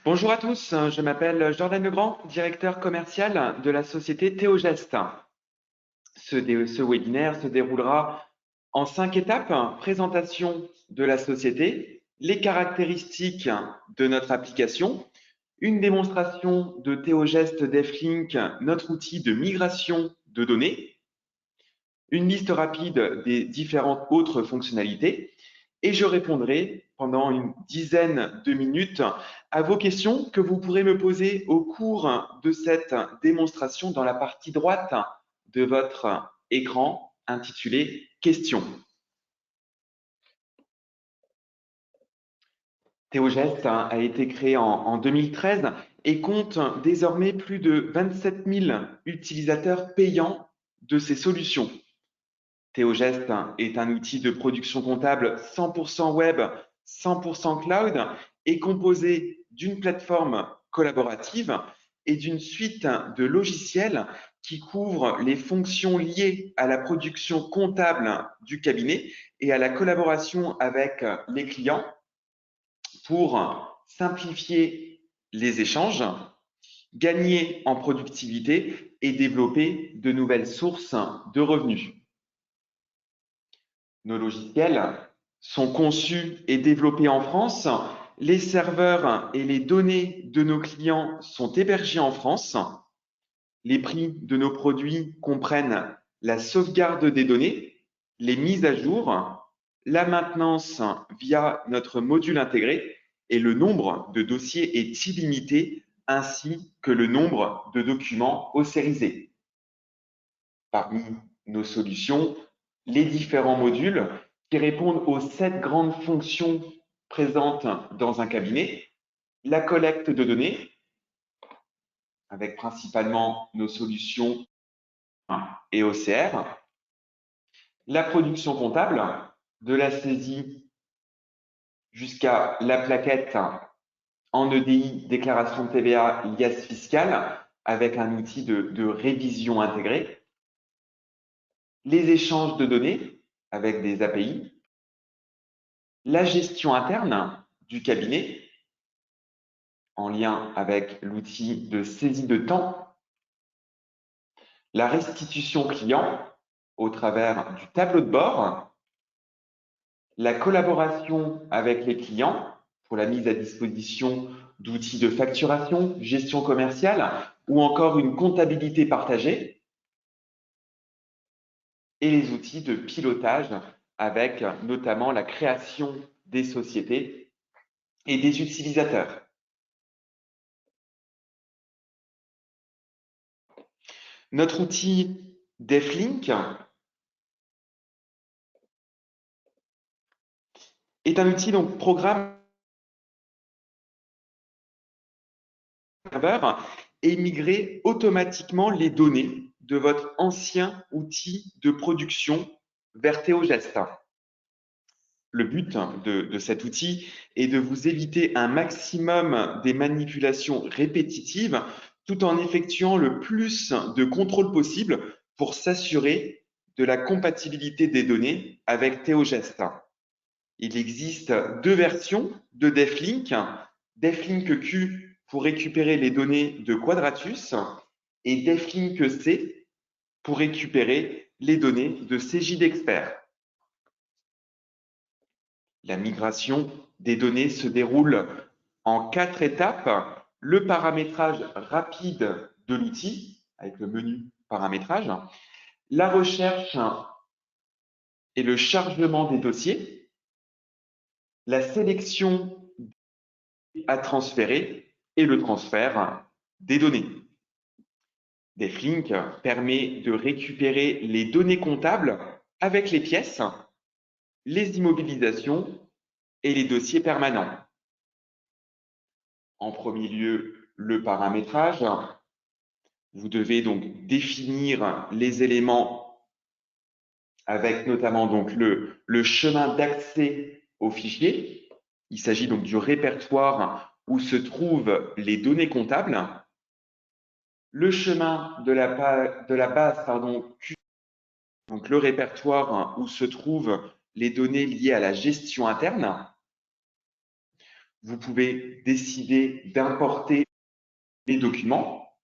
Bonjour à tous, je m'appelle Jordan Legrand, directeur commercial de la société Théogest. Ce webinaire se déroulera en 5 étapes. Présentation de la société, les caractéristiques de notre application, une démonstration de Théogest DevLink, notre outil de migration de données, une liste rapide des différentes autres fonctionnalités et je répondrai pendant une dizaine de minutes à vos questions que vous pourrez me poser au cours de cette démonstration dans la partie droite de votre écran intitulée Questions. Théogest a été créé en 2013 et compte désormais plus de 27 000 utilisateurs payants de ses solutions. Théogest est un outil de production comptable 100% web, 100% cloud et composé d'une plateforme collaborative et d'une suite de logiciels qui couvrent les fonctions liées à la production comptable du cabinet et à la collaboration avec les clients pour simplifier les échanges, gagner en productivité et développer de nouvelles sources de revenus. Nos logiciels sont conçus et développés en France. Les serveurs et les données de nos clients sont hébergés en France. Les prix de nos produits comprennent la sauvegarde des données, les mises à jour, la maintenance via notre module intégré et le nombre de dossiers est illimité ainsi que le nombre de documents ossérisés. Parmi nos solutions, les différents modules qui répondent aux 7 grandes fonctions présentes dans un cabinet, la collecte de données, avec principalement nos solutions et OCR, la production comptable, de la saisie jusqu'à la plaquette en EDI, déclaration de TVA, liasse fiscale, avec un outil de révision intégré, les échanges de données avec des API, la gestion interne du cabinet en lien avec l'outil de saisie de temps, la restitution client au travers du tableau de bord, la collaboration avec les clients pour la mise à disposition d'outils de facturation, gestion commerciale ou encore une comptabilité partagée, et les outils de pilotage avec notamment la création des sociétés et des utilisateurs. Notre outil DevLink est un outil donc programme serveur et migrer automatiquement les données de votre ancien outil de production vers Théogest. Le but de cet outil est de vous éviter un maximum des manipulations répétitives tout en effectuant le plus de contrôles possible pour s'assurer de la compatibilité des données avec Théogest. Il existe 2 versions de DevLink. DevLink Q pour récupérer les données de Quadratus et DevLink C pour récupérer les données de CJDexpert. La migration des données se déroule en 4 étapes. Le paramétrage rapide de l'outil avec le menu paramétrage, la recherche et le chargement des dossiers, la sélection à transférer et le transfert des données. DevLink permet de récupérer les données comptables avec les pièces, les immobilisations et les dossiers permanents. En premier lieu, le paramétrage. Vous devez donc définir les éléments avec notamment donc le chemin d'accès au fichier. Il s'agit donc du répertoire où se trouvent les données comptables. Le chemin de la base Q, donc le répertoire où se trouvent les données liées à la gestion interne. vous pouvez décider d'importer les documents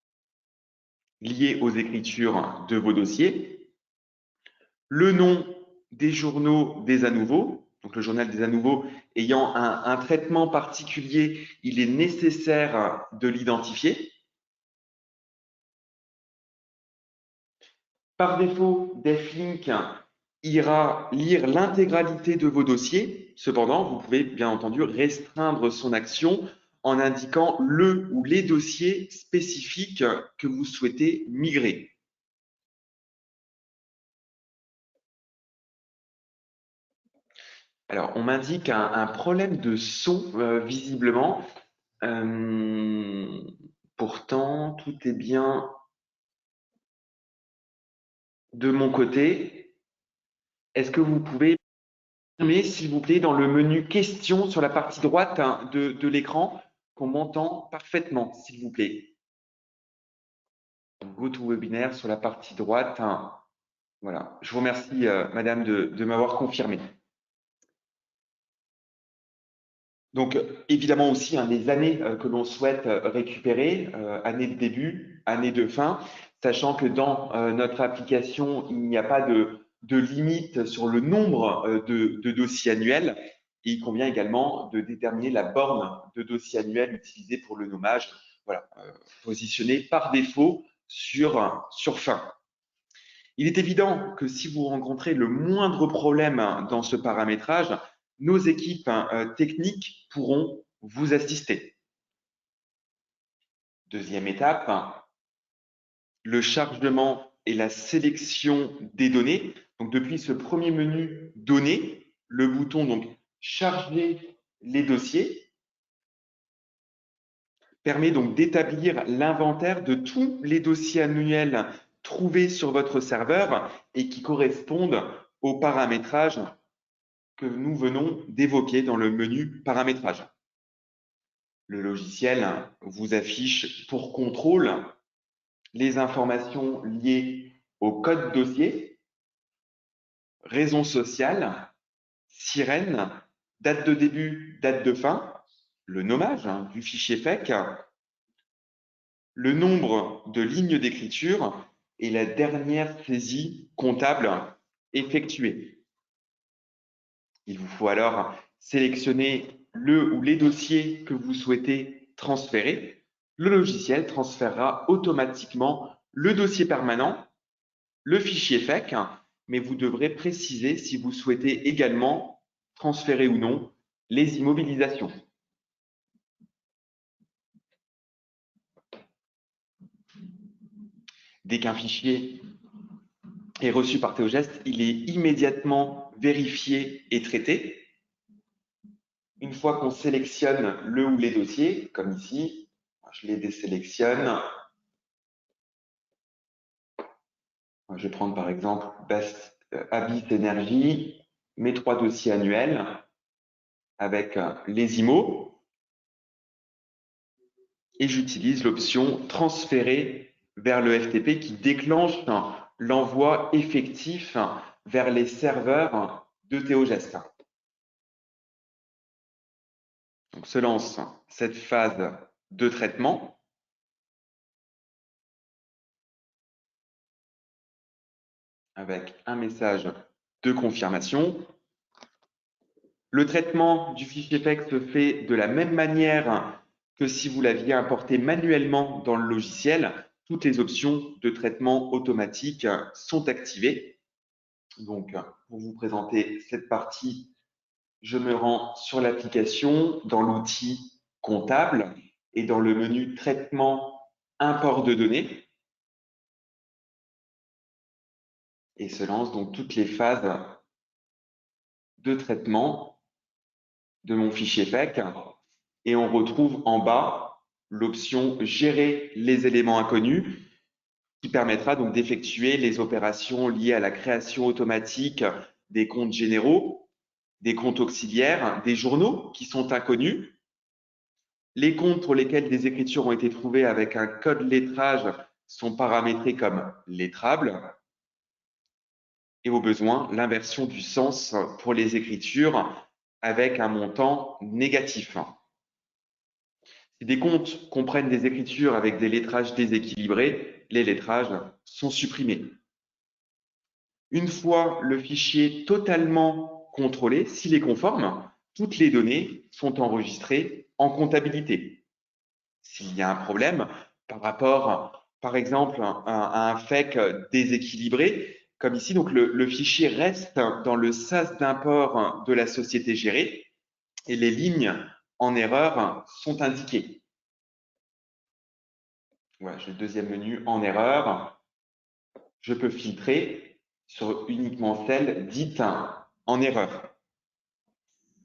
liés aux écritures de vos dossiers, le nom des journaux des à nouveau, donc le journal des à nouveau ayant un traitement particulier, il est nécessaire de l'identifier. Par défaut, DefLink ira lire l'intégralité de vos dossiers. Cependant, vous pouvez bien entendu restreindre son action en indiquant le ou les dossiers spécifiques que vous souhaitez migrer. Alors, on m'indique un problème de son, visiblement. Pourtant, tout est bien de mon côté. Est-ce que vous pouvez mais s'il vous plaît, dans le menu questions sur la partie droite de l'écran, qu'on m'entend parfaitement, s'il vous plaît. GoToWebinar sur la partie droite. Voilà. Je vous remercie, madame, de m'avoir confirmé. Donc, évidemment aussi, les années que l'on souhaite récupérer, année de début, année de fin, sachant que dans notre application, il n'y a pas de limite sur le nombre de dossiers annuels. Et il convient également de déterminer la borne de dossiers annuels utilisée pour le nommage, voilà, positionnée par défaut sur fin. Il est évident que si vous rencontrez le moindre problème dans ce paramétrage, nos équipes techniques pourront vous assister. Deuxième étape, le chargement et la sélection des données. Donc, depuis ce premier menu Données, le bouton donc Charger les dossiers permet donc d'établir l'inventaire de tous les dossiers annuels trouvés sur votre serveur et qui correspondent au paramétrage que nous venons d'évoquer dans le menu paramétrage. Le logiciel vous affiche pour contrôle les informations liées au code dossier, raison sociale, sirène, date de début, date de fin, le nommage du fichier FEC, le nombre de lignes d'écriture et la dernière saisie comptable effectuée. Il vous faut alors sélectionner le ou les dossiers que vous souhaitez transférer. Le logiciel transférera automatiquement le dossier permanent, le fichier FEC, mais vous devrez préciser si vous souhaitez également transférer ou non les immobilisations. Dès qu'un fichier est reçu par Théogest, il est immédiatement vérifié et traité. Une fois qu'on sélectionne le ou les dossiers, comme ici, je les désélectionne. Je vais prendre par exemple Best Habit Énergie, mes 3 dossiers annuels avec les IMO et j'utilise l'option transférer vers le FTP qui déclenche l'envoi effectif vers les serveurs de Théogest. Donc se lance cette phase de traitement. Avec un message de confirmation. Le traitement du fichier FEC se fait de la même manière que si vous l'aviez importé manuellement dans le logiciel. Toutes les options de traitement automatique sont activées. Donc, pour vous présenter cette partie, je me rends sur l'application, dans l'outil comptable et dans le menu traitement import de données. Et se lance donc toutes les phases de traitement de mon fichier FEC. Et on retrouve en bas l'option Gérer les éléments inconnus qui permettra donc d'effectuer les opérations liées à la création automatique des comptes généraux, des comptes auxiliaires, des journaux qui sont inconnus, les comptes pour lesquels des écritures ont été trouvées avec un code lettrage sont paramétrés comme lettrables et au besoin l'inversion du sens pour les écritures avec un montant négatif. Si des comptes comprennent des écritures avec des lettrages déséquilibrés, les lettrages sont supprimés. Une fois le fichier totalement contrôlé, s'il est conforme, toutes les données sont enregistrées en comptabilité. S'il y a un problème par rapport, par exemple, à un FEC déséquilibré, comme ici, donc le fichier reste dans le sas d'import de la société gérée et les lignes en erreur sont indiquées. Voilà, j'ai le deuxième menu en erreur. Je peux filtrer sur uniquement celles dites en erreur.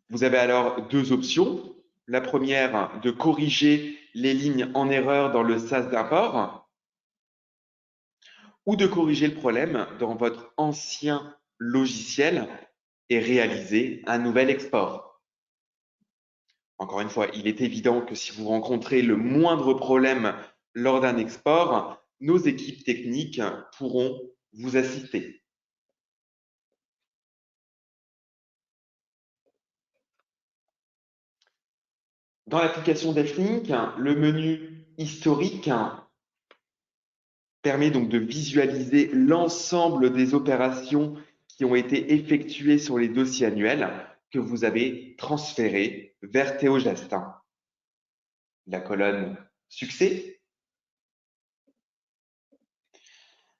Vous avez alors deux options. La première, de corriger les lignes en erreur dans le sas d'import ou de corriger le problème dans votre ancien logiciel et réaliser un nouvel export. Encore une fois, il est évident que si vous rencontrez le moindre problème lors d'un export, nos équipes techniques pourront vous assister. Dans l'application DevLink, le menu historique permet donc de visualiser l'ensemble des opérations qui ont été effectuées sur les dossiers annuels que vous avez transférés vers Théogest. La colonne succès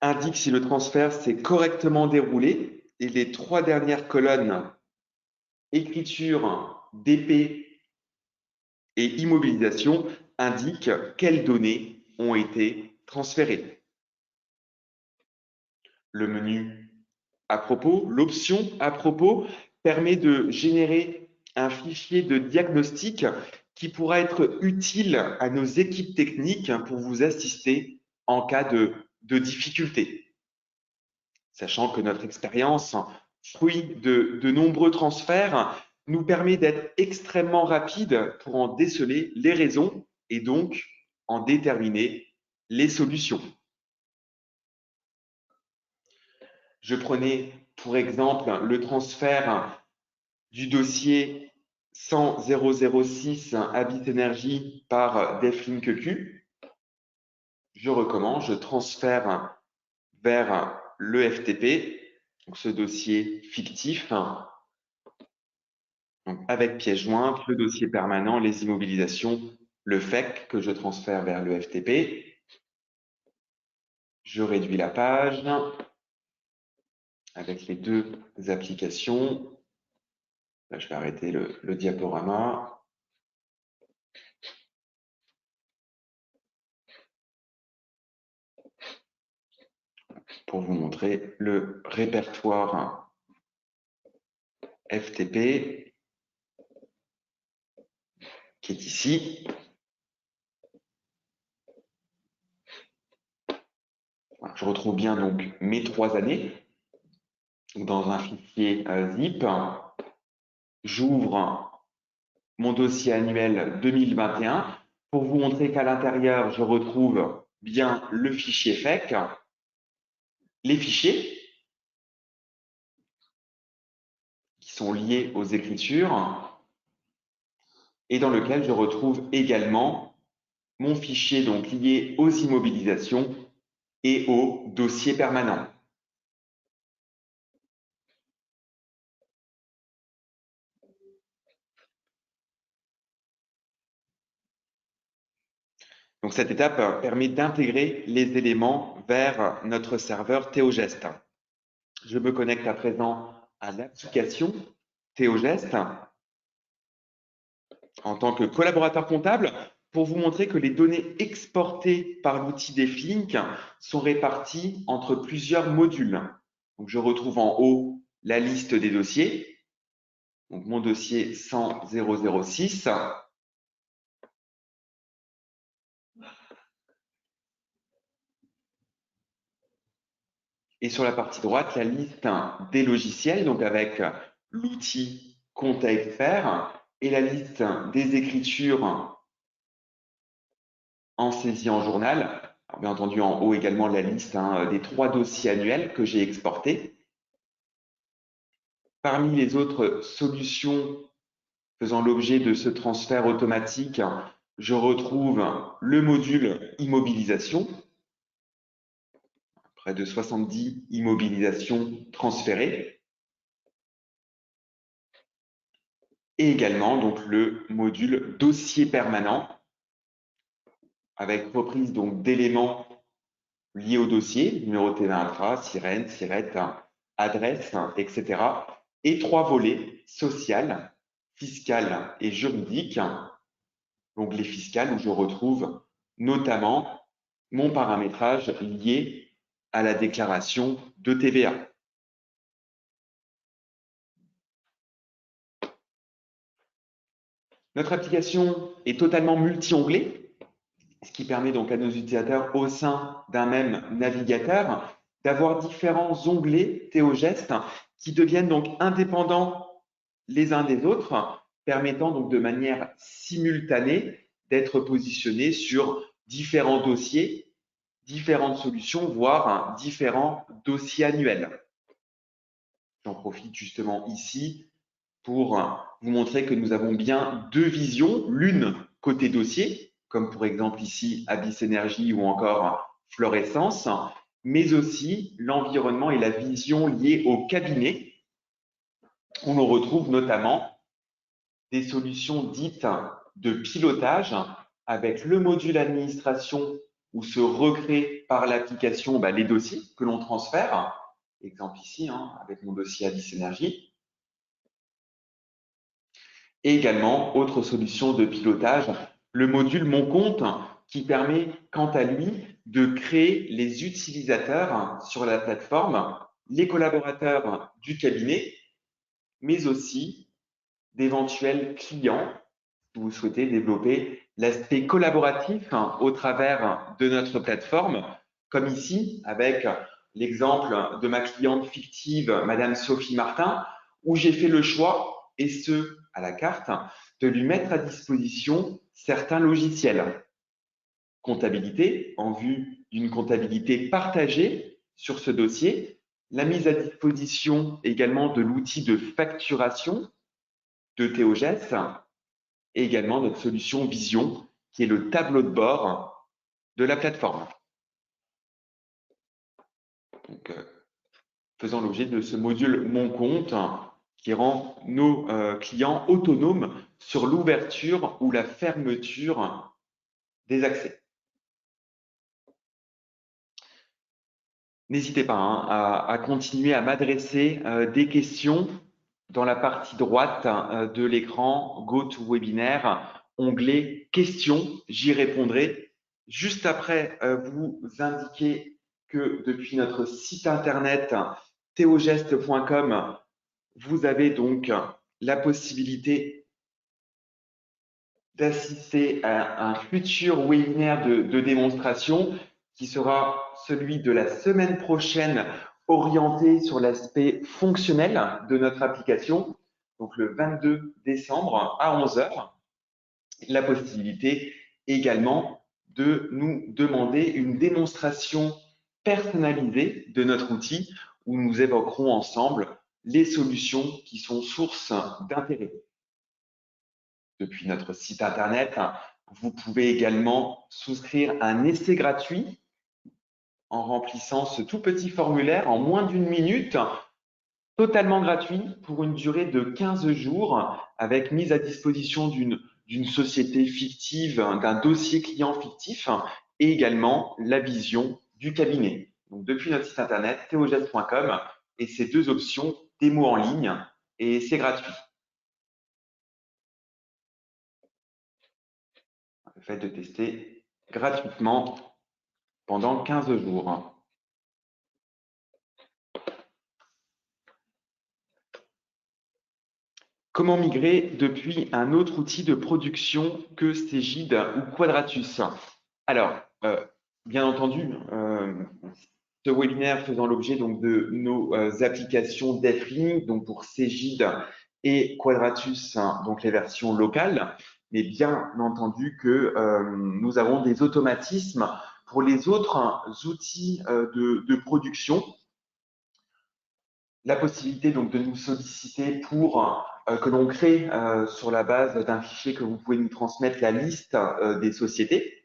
indique si le transfert s'est correctement déroulé et les trois dernières colonnes écriture, DP et immobilisation indiquent quelles données ont été transférées. Le menu à propos, l'option à propos permet de générer un fichier de diagnostic qui pourra être utile à nos équipes techniques pour vous assister en cas de difficulté. Sachant que notre expérience, fruit de nombreux transferts, nous permet d'être extrêmement rapide pour en déceler les raisons et donc en déterminer les solutions. Je prenais pour exemple le transfert du dossier 10006 Habit Énergie par DevLink Q. Je recommence, je transfère vers le FTP, donc ce dossier fictif, donc avec pièce jointe, le dossier permanent, les immobilisations, le FEC que je transfère vers le FTP. Je réduis la page avec les deux applications. Là, je vais arrêter le diaporama. Pour vous montrer le répertoire FTP qui est ici. Je retrouve bien donc mes 3 années dans un fichier zip. J'ouvre mon dossier annuel 2021 pour vous montrer qu'à l'intérieur, je retrouve bien le fichier FEC, les fichiers qui sont liés aux écritures et dans lequel je retrouve également mon fichier donc lié aux immobilisations et au dossier permanent. Donc cette étape permet d'intégrer les éléments vers notre serveur Théogest. Je me connecte à présent à l'application Théogest en tant que collaborateur comptable pour vous montrer que les données exportées par l'outil DevLink sont réparties entre plusieurs modules. Donc, je retrouve en haut la liste des dossiers. Donc, mon dossier 10006. Et sur la partie droite, la liste des logiciels, donc avec l'outil Compta Expert et la liste des écritures en saisie en journal. Alors, bien entendu, en haut également la liste des 3 dossiers annuels que j'ai exportés. Parmi les autres solutions faisant l'objet de ce transfert automatique, je retrouve le module immobilisation, près de 70 immobilisations transférées, et également donc le module dossier permanent avec reprise donc d'éléments liés au dossier, numéro TVA intra, sirène, sirette, adresse, etc. Et 3 volets, social, fiscal et juridique. Donc les fiscales où je retrouve notamment mon paramétrage lié à la déclaration de TVA. Notre application est totalement multi-onglet, ce qui permet donc à nos utilisateurs au sein d'un même navigateur d'avoir différents onglets Théogest qui deviennent donc indépendants les uns des autres, permettant donc de manière simultanée d'être positionnés sur différents dossiers, différentes solutions, voire différents dossiers annuels. J'en profite justement ici pour vous montrer que nous avons bien deux visions, l'une côté dossier, comme pour exemple ici Abyss Énergie ou encore Fluorescence, mais aussi l'environnement et la vision liée au cabinet, où l'on retrouve notamment des solutions dites de pilotage avec le module administration où se recréent par l'application les dossiers que l'on transfère. Exemple ici, avec mon dossier Abyss Énergie. Et également, autre solution de pilotage, le module Mon compte qui permet, quant à lui, de créer les utilisateurs sur la plateforme, les collaborateurs du cabinet, mais aussi d'éventuels clients si vous souhaitez développer l'aspect collaboratif au travers de notre plateforme, comme ici avec l'exemple de ma cliente fictive, Madame Sophie Martin, où j'ai fait le choix, et ce, à la carte, de lui mettre à disposition certains logiciels. Comptabilité, en vue d'une comptabilité partagée sur ce dossier, la mise à disposition également de l'outil de facturation de Théogest, et également notre solution Vision, qui est le tableau de bord de la plateforme. Donc, faisant l'objet de ce module Mon compte, qui rend nos clients autonomes sur l'ouverture ou la fermeture des accès. N'hésitez pas à continuer à m'adresser des questions dans la partie droite de l'écran GoToWebinar, onglet questions, j'y répondrai. Juste après, vous indiquez que depuis notre site internet theogest.com, vous avez donc la possibilité d'assister à un futur webinaire de démonstration qui sera celui de la semaine prochaine orienté sur l'aspect fonctionnel de notre application, donc le 22 décembre à 11 h. La possibilité également de nous demander une démonstration personnalisée de notre outil où nous évoquerons ensemble les solutions qui sont sources d'intérêt. Depuis notre site internet, vous pouvez également souscrire un essai gratuit en remplissant ce tout petit formulaire en moins d'1 minute, totalement gratuit pour une durée de 15 jours avec mise à disposition d'une société fictive, d'un dossier client fictif et également la vision du cabinet. Donc, depuis notre site internet theogest.com et ces deux options, démo en ligne et c'est gratuit. Le fait de tester gratuitement pendant 15 jours. Comment migrer depuis un autre outil de production que Cegid ou Quadratus? Alors, bien entendu, ce webinaire faisant l'objet donc de nos applications DevLink, donc pour Cegid et Quadratus, donc les versions locales, mais bien entendu que nous avons des automatismes pour les autres outils de production. La possibilité donc de nous solliciter pour que l'on crée sur la base d'un fichier que vous pouvez nous transmettre la liste des sociétés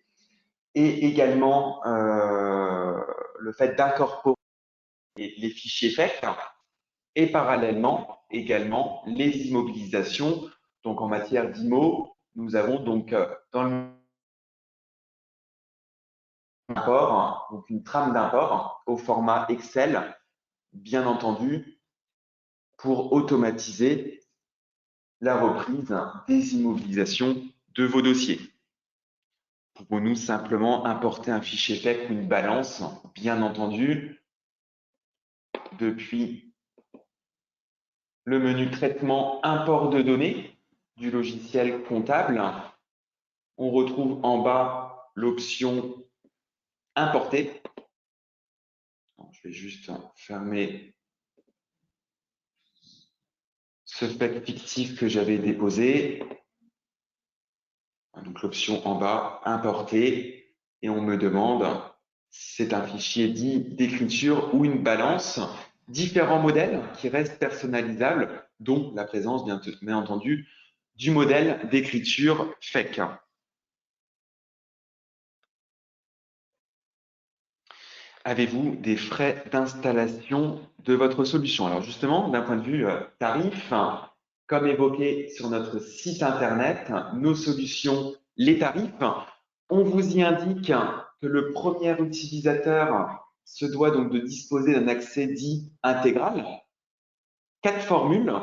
et également le fait d'incorporer les fichiers FEC et parallèlement également les immobilisations. Donc en matière d'IMO, nous avons donc dans le import, donc une trame d'import au format Excel, bien entendu, pour automatiser la reprise des immobilisations de vos dossiers. Pouvons-nous simplement importer un fichier FEC ou une balance, bien entendu, depuis le menu traitement import de données du logiciel comptable. On retrouve en bas l'option importer. Je vais juste fermer ce FEC fictif que j'avais déposé. Donc l'option en bas, importer, et on me demande si c'est un fichier dit d'écriture ou une balance. Différents modèles qui restent personnalisables, dont la présence, bien entendu, du modèle d'écriture FEC. Avez-vous des frais d'installation de votre solution? Alors justement, d'un point de vue tarif, comme évoqué sur notre site internet, nos solutions, les tarifs, on vous y indique que le premier utilisateur se doit donc de disposer d'un accès dit intégral. 4 formules.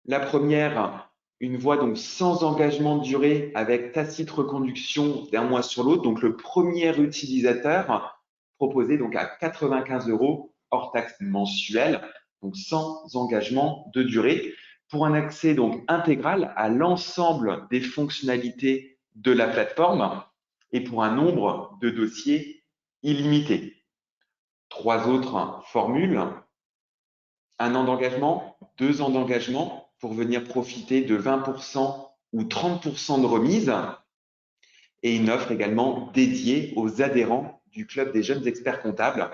La première, une voie donc sans engagement de durée avec tacite reconduction d'un mois sur l'autre. Donc le premier utilisateur proposé donc à 95 € hors taxe mensuelle, donc sans engagement de durée, pour un accès donc intégral à l'ensemble des fonctionnalités de la plateforme et pour un nombre de dossiers illimité. 3 autres formules, 1 an d'engagement, 2 ans d'engagement pour venir profiter de 20% ou 30% de remise et une offre également dédiée aux adhérents du Club des jeunes experts comptables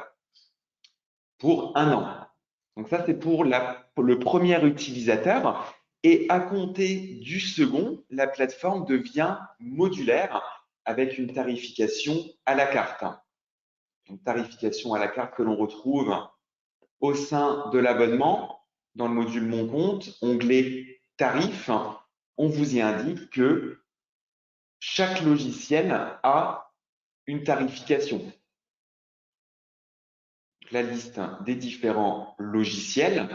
pour 1 an. Donc ça, c'est pour le premier utilisateur. Et à compter du second, la plateforme devient modulaire avec une tarification à la carte. Une tarification à la carte que l'on retrouve au sein de l'abonnement, dans le module Mon compte, onglet Tarifs, on vous y indique que chaque logiciel a une tarification. La liste des différents logiciels.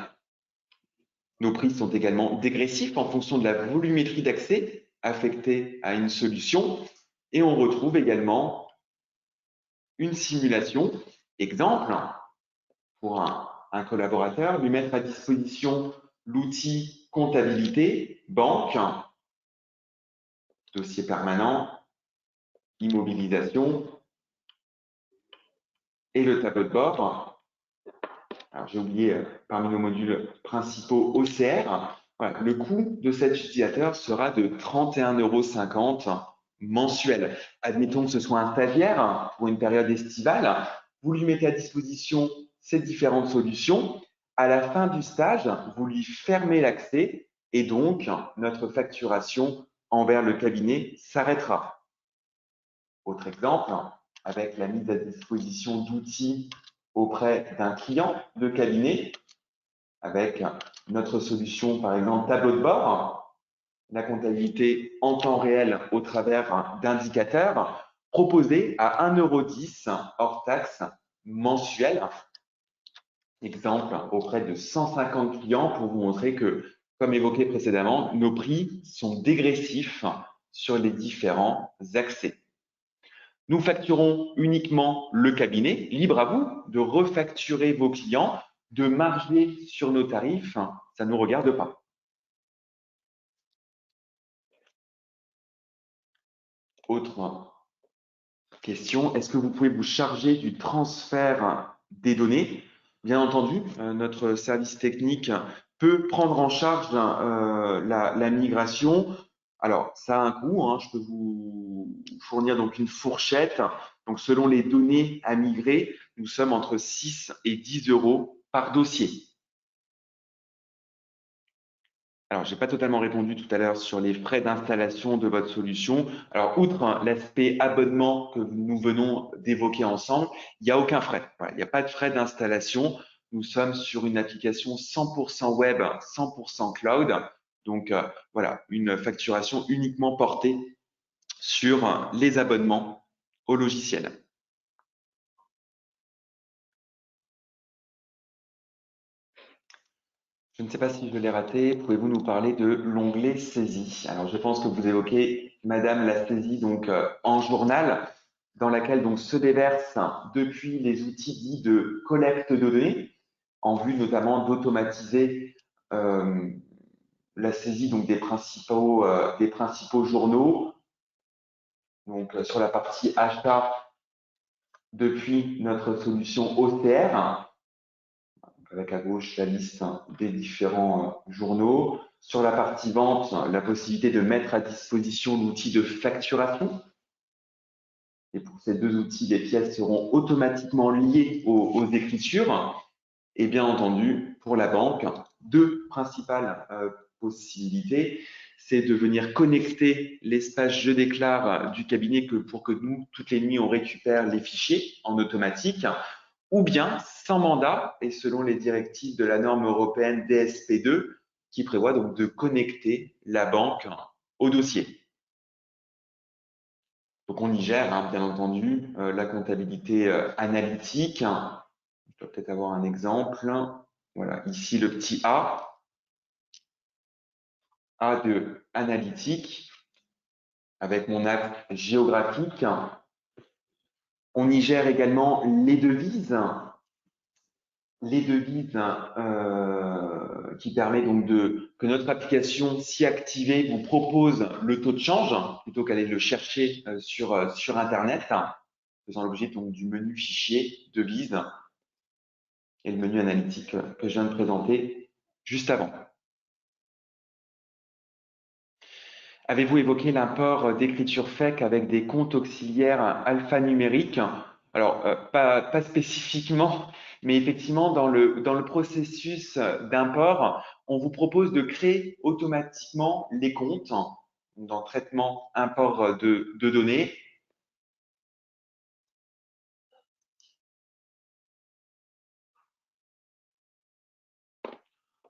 Nos prix sont également dégressifs en fonction de la volumétrie d'accès affectée à une solution. Et on retrouve également une simulation. Exemple, pour un collaborateur, lui mettre à disposition l'outil comptabilité, banque, dossier permanent, immobilisation et le tableau de bord. Alors j'ai oublié parmi nos modules principaux OCR. Voilà, le coût de cet utilisateur sera de 31,50 € mensuel. Admettons que ce soit un stagiaire pour une période estivale. Vous lui mettez à disposition ces différentes solutions. À la fin du stage, vous lui fermez l'accès et donc notre facturation envers le cabinet s'arrêtera. Autre exemple, avec la mise à disposition d'outils auprès d'un client de cabinet, avec notre solution, par exemple, tableau de bord, la comptabilité en temps réel au travers d'indicateurs proposés à 1,10 € hors taxe mensuel. Exemple auprès de 150 clients pour vous montrer que, comme évoqué précédemment, nos prix sont dégressifs sur les différents accès. Nous facturons uniquement le cabinet, libre à vous de refacturer vos clients, de marger sur nos tarifs, ça ne nous regarde pas. Autre question, est-ce que vous pouvez vous charger du transfert des données? Bien entendu, notre service technique peut prendre en charge la migration. Alors, ça a un coût, hein, je peux vous fournir donc une fourchette. Donc, selon les données à migrer, nous sommes entre 6 et 10 € par dossier. Alors, j'ai pas totalement répondu tout à l'heure sur les frais d'installation de votre solution. Alors, outre l'aspect abonnement que nous venons d'évoquer ensemble, il n'y a aucun frais. Voilà, il n'y a pas de frais d'installation. Nous sommes sur une application 100% web, 100% cloud. Donc, voilà, une facturation uniquement portée sur les abonnements au logiciel. Je ne sais pas si je l'ai raté. Pouvez-vous nous parler de l'onglet saisie? Alors, je pense que vous évoquez, Madame, la saisie donc en journal, dans laquelle donc se déverse depuis les outils dits de collecte de données, en vue notamment d'automatiser euh, la saisie donc des principaux journaux. Donc, sur la partie achat, depuis notre solution OCR, avec à gauche la liste des différents journaux. Sur la partie vente, la possibilité de mettre à disposition l'outil de facturation. Et pour ces deux outils, les pièces seront automatiquement liées aux écritures. Et bien entendu, pour la banque, deux principales possibilités. C'est de venir connecter l'espace Je déclare du cabinet pour que nous, toutes les nuits, on récupère les fichiers en automatique, ou bien sans mandat et selon les directives de la norme européenne DSP2 qui prévoit donc de connecter la banque au dossier. Donc on y gère, hein, bien entendu, la comptabilité analytique. Je dois peut-être avoir un exemple. Voilà, ici le petit A de analytique, avec mon axe géographique. On y gère également les devises qui permet donc que notre application, si activée, vous propose le taux de change plutôt qu'aller le chercher sur Internet, faisant l'objet donc du menu fichier devises et le menu analytique que je viens de présenter juste avant. Avez-vous évoqué l'import d'écriture FEC avec des comptes auxiliaires alphanumériques? Alors, pas spécifiquement, mais effectivement, dans le processus d'import, on vous propose de créer automatiquement les comptes dans le traitement import de données,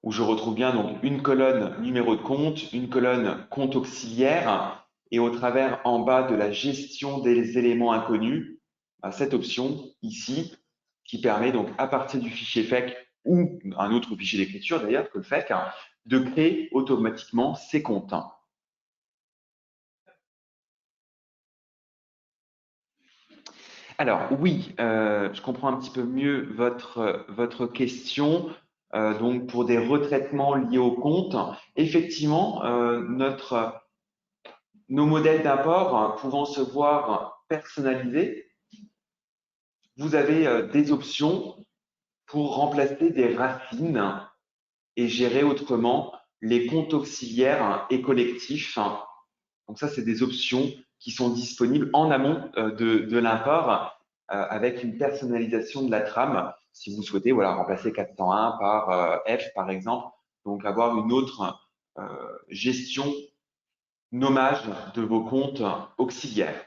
où je retrouve bien donc une colonne numéro de compte, une colonne compte auxiliaire, et au travers en bas de la gestion des éléments inconnus, cette option ici qui permet donc à partir du fichier FEC ou un autre fichier d'écriture d'ailleurs que le FEC, de créer automatiquement ces comptes. Alors oui, je comprends un petit peu mieux votre question. Donc pour des retraitements liés au compte, effectivement, nos modèles d'import pouvant se voir personnalisés, vous avez des options pour remplacer des racines et gérer autrement les comptes auxiliaires et collectifs. Donc ça, c'est des options qui sont disponibles en amont de l'import avec une personnalisation de la trame. Si vous souhaitez voilà, remplacer 401 par F, par exemple, donc avoir une autre gestion, nommage de vos comptes auxiliaires.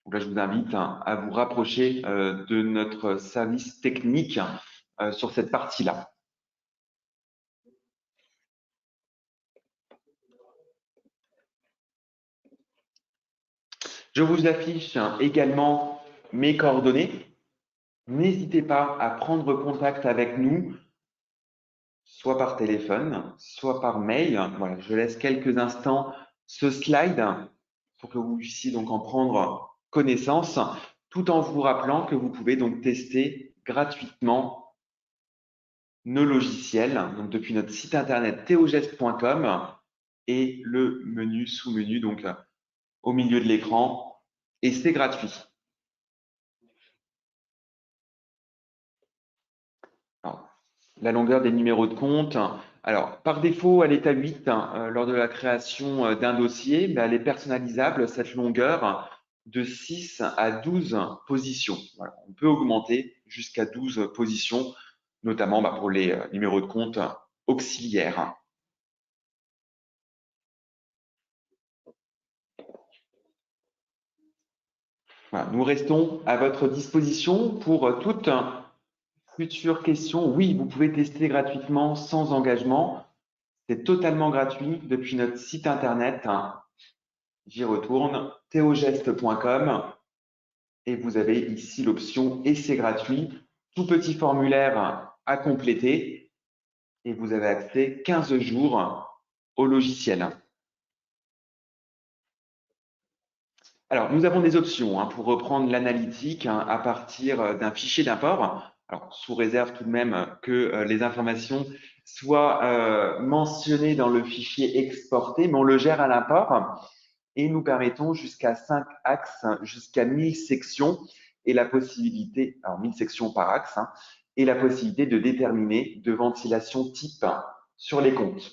Donc là, je vous invite à vous rapprocher de notre service technique sur cette partie-là. Je vous affiche également mes coordonnées. N'hésitez pas à prendre contact avec nous, soit par téléphone, soit par mail. Voilà, je laisse quelques instants ce slide pour que vous puissiez donc en prendre connaissance, tout en vous rappelant que vous pouvez donc tester gratuitement nos logiciels, donc depuis notre site internet theogest.com et le menu sous-menu donc au milieu de l'écran, et c'est gratuit. Alors, la longueur des numéros de compte. Alors, par défaut, elle est à 8 lors de la création d'un dossier, mais elle est personnalisable, cette longueur, de 6 à 12 positions. Voilà, on peut augmenter jusqu'à 12 positions, notamment pour les numéros de compte auxiliaires. Voilà, nous restons à votre disposition pour toute future question. Oui, vous pouvez tester gratuitement sans engagement. C'est totalement gratuit depuis notre site internet. J'y retourne, theogeste.com et vous avez ici l'option essai gratuit, tout petit formulaire à compléter et vous avez accès 15 jours au logiciel. Alors, nous avons des options pour reprendre l'analytique à partir d'un fichier d'import. Alors, sous réserve tout de même que les informations soient mentionnées dans le fichier exporté, mais on le gère à l'import et nous permettons jusqu'à 5 axes, jusqu'à 1000 sections et la possibilité, alors 1000 sections par axe, et la possibilité de déterminer de ventilation type sur les comptes.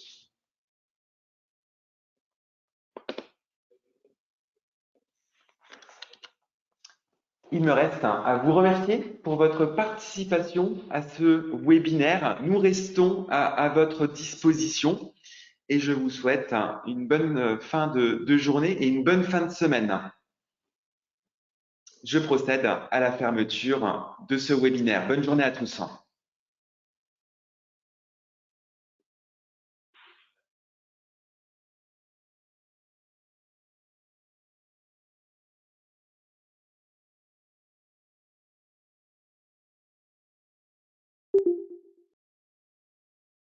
Il me reste à vous remercier pour votre participation à ce webinaire. Nous restons à votre disposition et je vous souhaite une bonne fin de journée et une bonne fin de semaine. Je procède à la fermeture de ce webinaire. Bonne journée à tous.